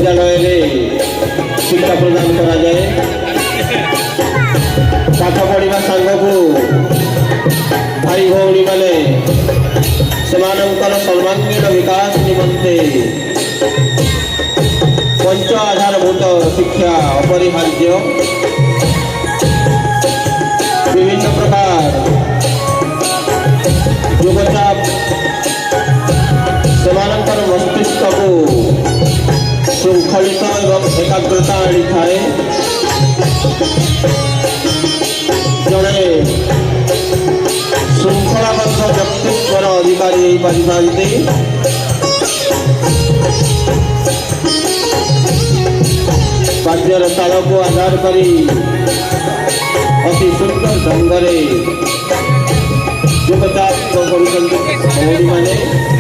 विद्यालय शिक्षा प्रदान करा जाए। पाठ पढ़ा सांग को भाई भौणी मैंने सर्वांगीण विकास निमंते पंच आधारभूत शिक्षा अपरिहार्य। विभिन्न प्रकार युगचाप सेमानंकर मस्तिष्क को श्रृंखलित एवं एकाग्रता आनी थाए। जड़े श्रृंखलाबद्ध व्यक्तित्वर अधिकारी हो पारिथांती। बाद्यर ताल को आधार करी अति सुंदर ढंग से युगचाप करुछंती भौणी माने।